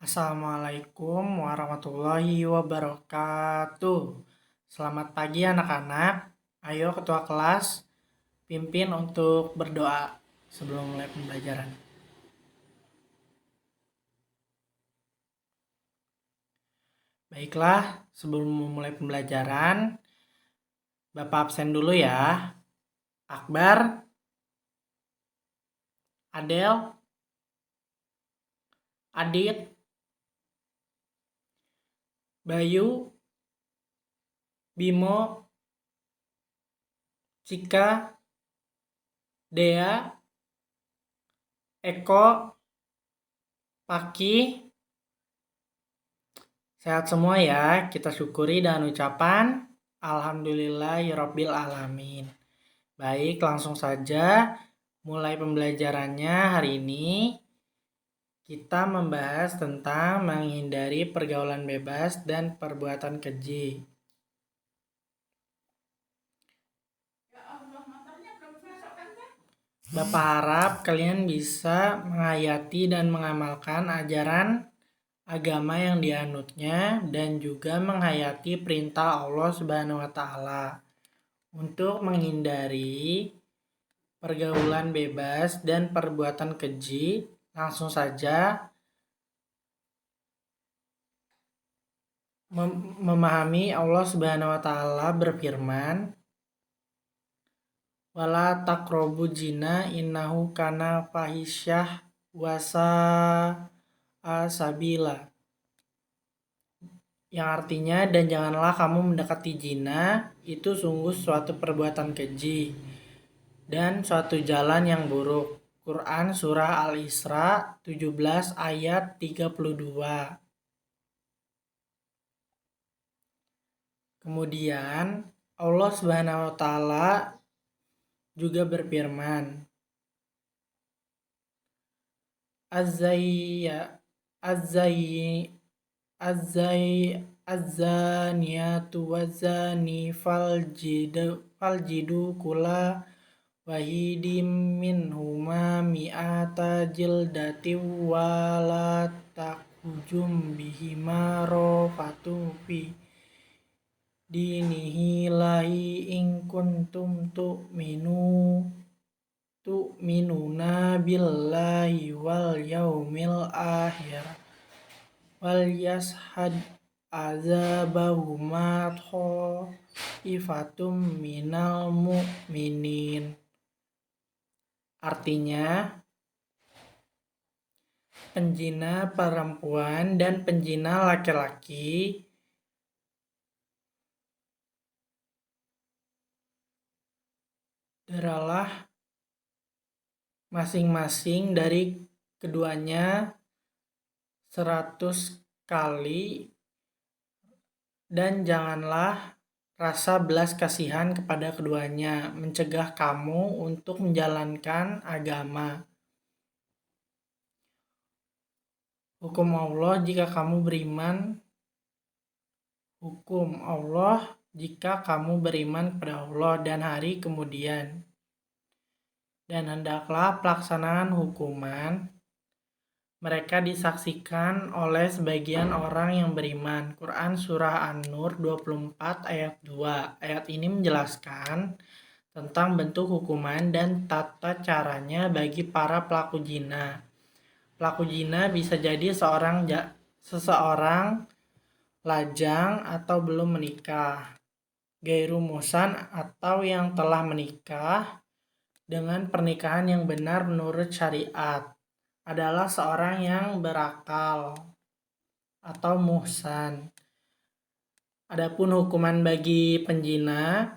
Assalamualaikum warahmatullahi wabarakatuh. Selamat pagi anak-anak. Ayo ketua kelas pimpin untuk berdoa sebelum mulai pembelajaran. Baiklah, sebelum memulai pembelajaran, Bapak absen dulu ya. Akbar, Adel, Adit, Bayu, Bimo, Cika, Dea, Eko, Paki. Sehat semua ya, kita syukuri dengan ucapan Alhamdulillahirabbil alamin. Baik, langsung saja mulai pembelajarannya hari ini. Kita membahas tentang menghindari pergaulan bebas dan perbuatan keji. Bapak harap kalian bisa menghayati dan mengamalkan ajaran agama yang dianutnya dan juga menghayati perintah Allah Subhanahu wa taala untuk menghindari pergaulan bebas dan perbuatan keji. Langsung saja memahami Allah Subhanahu wa taala berfirman, wala taqrabu zina innahu kana fahisyah wasa sabila, yang artinya dan janganlah kamu mendekati zina, itu sungguh suatu perbuatan keji dan suatu jalan yang buruk. Quran surah Al-Isra 17 ayat 32. Kemudian Allah Subhanahu wa taala juga berfirman, Az-zaniyatu waz-zani faljidu kula wahidim minhuma mi'ata jildati wala tahujum bihima rafatu fi dinihi lahi in kuntum tu'minuna billahi wal yaumil akhir wal yashhad azabahuma thaifatum minal mu'minin. Artinya, penjina perempuan dan penjina laki-laki adalah masing-masing dari keduanya 100 kali, dan janganlah rasa belas kasihan kepada keduanya, mencegah kamu untuk menjalankan agama. Hukum Allah jika kamu beriman kepada Allah dan hari kemudian, dan hendaklah pelaksanaan hukuman mereka disaksikan oleh sebagian orang yang beriman. Quran surah An-Nur 24 ayat 2. Ayat ini menjelaskan tentang bentuk hukuman dan tata caranya bagi para pelaku zina. Pelaku zina bisa jadi seseorang lajang atau belum menikah, gairu musan atau yang telah menikah dengan pernikahan yang benar menurut syariat, adalah seorang yang berakal atau muhsan. Adapun hukuman bagi penjina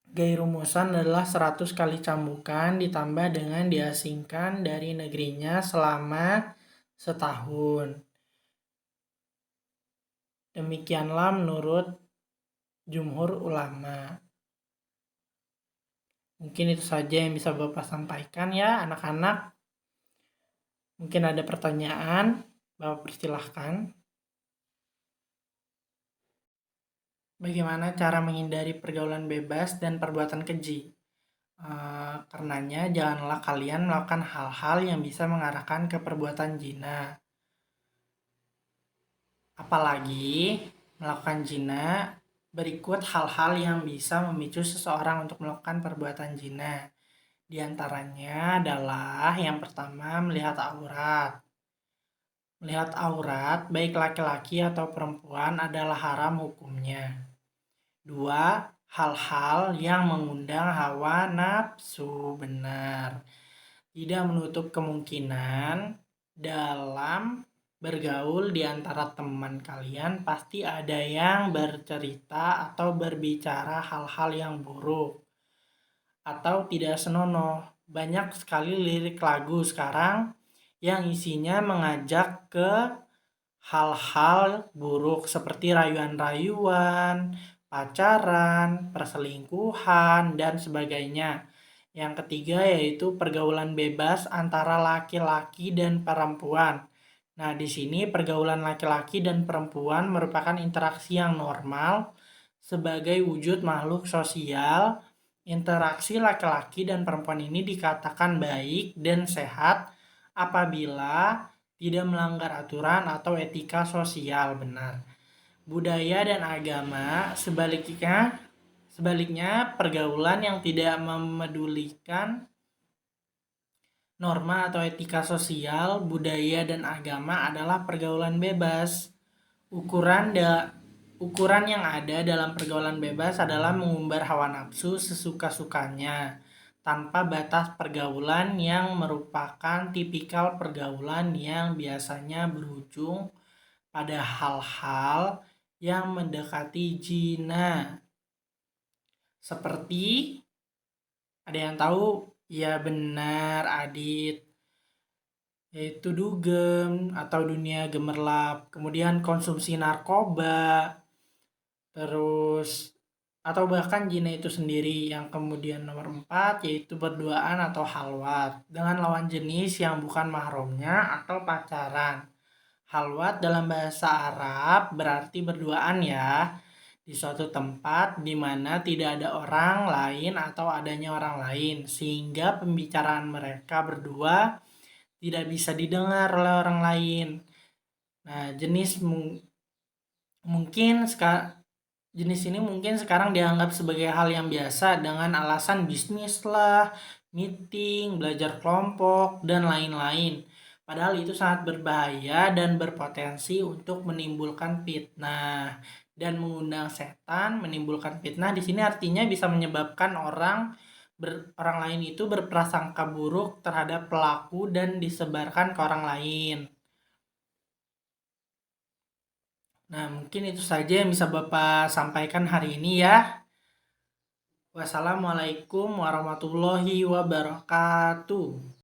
gairu muhsan adalah 100 kali cambukan ditambah dengan diasingkan dari negerinya selama setahun. Demikianlah menurut jumhur ulama. Mungkin itu saja yang bisa Bapak sampaikan ya anak-anak. Mungkin ada pertanyaan, Bapak persilahkan. Bagaimana cara menghindari pergaulan bebas dan perbuatan keji? Karenanya janganlah kalian melakukan hal-hal yang bisa mengarahkan ke perbuatan zina. Apalagi melakukan zina, berikut hal-hal yang bisa memicu seseorang untuk melakukan perbuatan zina. Di antaranya adalah yang pertama melihat aurat. Melihat aurat, baik laki-laki atau perempuan adalah haram hukumnya. Dua, hal-hal yang mengundang hawa nafsu. Benar. Tidak menutup kemungkinan dalam bergaul di antara teman kalian pasti ada yang bercerita atau berbicara hal-hal yang buruk atau tidak senonoh. Banyak sekali lirik lagu sekarang yang isinya mengajak ke hal-hal buruk seperti rayuan-rayuan, pacaran, perselingkuhan, dan sebagainya. Yang ketiga yaitu pergaulan bebas antara laki-laki dan perempuan. Nah, di sini pergaulan laki-laki dan perempuan merupakan interaksi yang normal sebagai wujud makhluk sosial. Interaksi laki-laki dan perempuan ini dikatakan baik dan sehat apabila tidak melanggar aturan atau etika sosial. Benar. Budaya dan agama sebaliknya pergaulan yang tidak memedulikan norma atau etika sosial, budaya dan agama adalah pergaulan bebas. Ukuran yang ada dalam pergaulan bebas adalah mengumbar hawa nafsu sesuka-sukanya tanpa batas pergaulan yang merupakan tipikal pergaulan yang biasanya berujung pada hal-hal yang mendekati zina. Seperti, ada yang tahu? Ya benar, Adit. Yaitu dugem atau dunia gemerlap, kemudian konsumsi narkoba, terus atau bahkan zina itu sendiri. Yang kemudian nomor 4 yaitu berduaan atau halwat dengan lawan jenis yang bukan mahramnya atau pacaran. Halwat dalam bahasa Arab berarti berduaan ya, di suatu tempat di mana tidak ada orang lain atau adanya orang lain, sehingga pembicaraan mereka berdua tidak bisa didengar oleh orang lain. Nah, jenis ini mungkin sekarang dianggap sebagai hal yang biasa dengan alasan bisnis lah, meeting, belajar kelompok, dan lain-lain. Padahal itu sangat berbahaya dan berpotensi untuk menimbulkan fitnah dan mengundang setan. Menimbulkan fitnah di sini artinya bisa menyebabkan orang lain itu berprasangka buruk terhadap pelaku dan disebarkan ke orang lain. Nah, mungkin itu saja yang bisa Bapak sampaikan hari ini ya. Wassalamualaikum warahmatullahi wabarakatuh.